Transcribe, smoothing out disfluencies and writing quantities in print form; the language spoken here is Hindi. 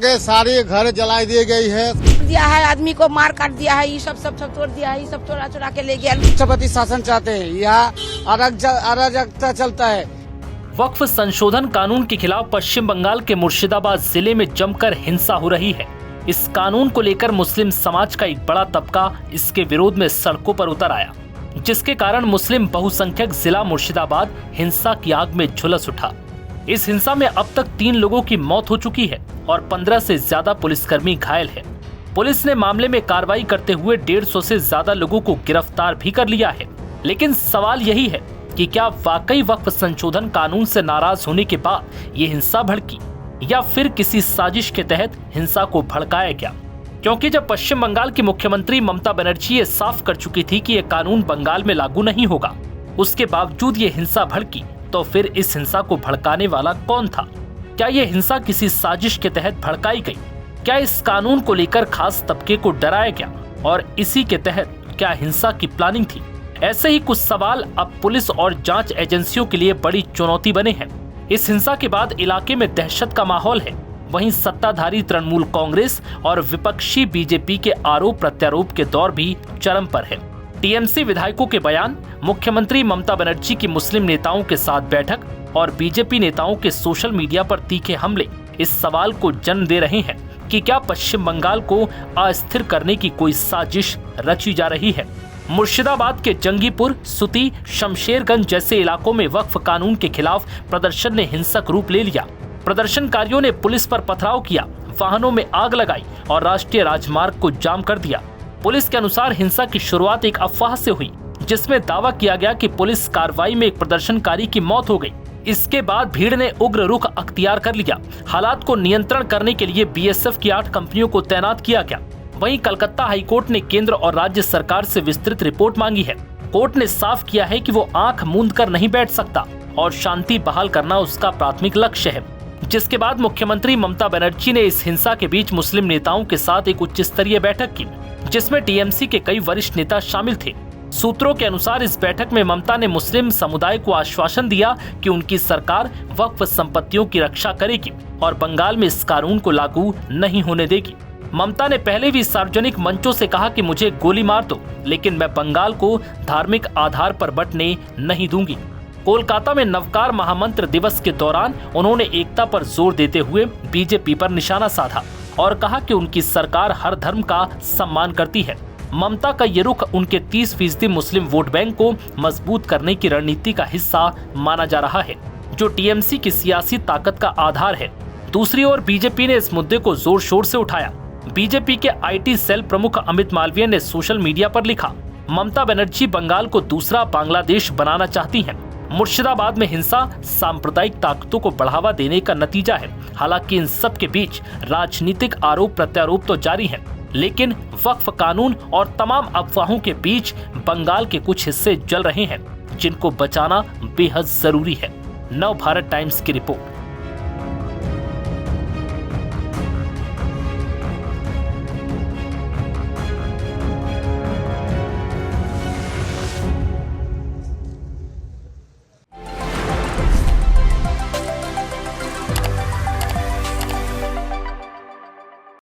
सारे घर जला दी गई है, दिया है, आदमी को मार काट दिया है, ये सब तोड़ दिया है, ये सब चोरा के ले गया। राष्ट्रपति शासन चाहते हैं, यहाँ अराजकता चलता है। वक्फ संशोधन कानून के खिलाफ पश्चिम बंगाल के मुर्शिदाबाद जिले में जमकर हिंसा हो रही है। इस कानून को लेकर मुस्लिम समाज का एक बड़ा तबका इसके विरोध में सड़कों पर उतर आया, जिसके कारण मुस्लिम बहुसंख्यक जिला मुर्शिदाबाद हिंसा की आग में झुलस उठा। इस हिंसा में अब तक 3 लोगों की मौत हो चुकी है और 15 से ज्यादा पुलिसकर्मी घायल है। पुलिस ने मामले में कार्रवाई करते हुए 150 से ज्यादा लोगों को गिरफ्तार भी कर लिया है। लेकिन सवाल यही है कि क्या वाकई वक्फ संशोधन कानून से नाराज होने के बाद ये हिंसा भड़की या फिर किसी साजिश के तहत हिंसा को भड़काया गया? क्योंकि जब पश्चिम बंगाल की मुख्यमंत्री ममता बनर्जी ये साफ कर चुकी थी कि ये कानून बंगाल में लागू नहीं होगा, उसके बावजूद ये हिंसा भड़की, तो फिर इस हिंसा को भड़काने वाला कौन था? क्या ये हिंसा किसी साजिश के तहत भड़काई गई? क्या इस कानून को लेकर खास तबके को डराया गया और इसी के तहत क्या हिंसा की प्लानिंग थी? ऐसे ही कुछ सवाल अब पुलिस और जांच एजेंसियों के लिए बड़ी चुनौती बने हैं। इस हिंसा के बाद इलाके में दहशत का माहौल है। वहीं सत्ताधारी तृणमूल कांग्रेस और विपक्षी बीजेपी के आरोप प्रत्यारोप के दौर भी चरम पर है। टीएमसी विधायकों के बयान, मुख्यमंत्री ममता बनर्जी की मुस्लिम नेताओं के साथ बैठक और बीजेपी नेताओं के सोशल मीडिया पर तीखे हमले इस सवाल को जन्म दे रहे हैं कि क्या पश्चिम बंगाल को अस्थिर करने की कोई साजिश रची जा रही है। मुर्शिदाबाद के जंगीपुर, सुती, शमशेरगंज जैसे इलाकों में वक्फ कानून के खिलाफ प्रदर्शन ने हिंसक रूप ले लिया। प्रदर्शनकारियों ने पुलिस पर पथराव किया, वाहनों में आग लगाई और राष्ट्रीय राजमार्ग को जाम कर दिया। पुलिस के अनुसार हिंसा की शुरुआत एक अफवाह से हुई, जिसमें दावा किया गया कि पुलिस कार्रवाई में एक प्रदर्शनकारी की मौत हो गई। इसके बाद भीड़ ने उग्र रुख अख्तियार कर लिया। हालात को नियंत्रण करने के लिए बीएसएफ की 8 कंपनियों को तैनात किया गया। वहीं कलकत्ता हाईकोर्ट ने केंद्र और राज्य सरकार से विस्तृत रिपोर्ट मांगी है। कोर्ट ने साफ किया है कि वो आंख मूंद कर नहीं बैठ सकता और शांति बहाल करना उसका प्राथमिक लक्ष्य है। जिसके बाद मुख्यमंत्री ममता बनर्जी ने इस हिंसा के बीच मुस्लिम नेताओं के साथ एक उच्च स्तरीय बैठक की, जिसमें टीएमसी के कई वरिष्ठ नेता शामिल थे। सूत्रों के अनुसार इस बैठक में ममता ने मुस्लिम समुदाय को आश्वासन दिया कि उनकी सरकार वक्फ संपत्तियों की रक्षा करेगी और बंगाल में इस कानून को लागू नहीं होने देगी। ममता ने पहले भी सार्वजनिक मंचों से कहा कि मुझे गोली मार दो, लेकिन मैं बंगाल को धार्मिक आधार पर बंटने नहीं दूंगी। कोलकाता में नवकार महामंत्र दिवस के दौरान उन्होंने एकता पर जोर देते हुए बीजेपी पर निशाना साधा और कहा कि उनकी सरकार हर धर्म का सम्मान करती है। ममता का ये रुख उनके 30% मुस्लिम वोट बैंक को मजबूत करने की रणनीति का हिस्सा माना जा रहा है, जो टीएमसी की सियासी ताकत का आधार है। दूसरी ओर बीजेपी ने इस मुद्दे को जोर शोर से उठाया। बीजेपी के आईटी सेल प्रमुख अमित मालवीय ने सोशल मीडिया पर लिखा, ममता बनर्जी बंगाल को दूसरा बांग्लादेश बनाना चाहती हैं। मुर्शिदाबाद में हिंसा सांप्रदायिक ताकतों को बढ़ावा देने का नतीजा है। हालांकि इन सब के बीच राजनीतिक आरोप प्रत्यारोप तो जारी है, लेकिन वक्फ कानून और तमाम अफवाहों के बीच बंगाल के कुछ हिस्से जल रहे हैं, जिनको बचाना बेहद जरूरी है। नव भारत टाइम्स की रिपोर्ट।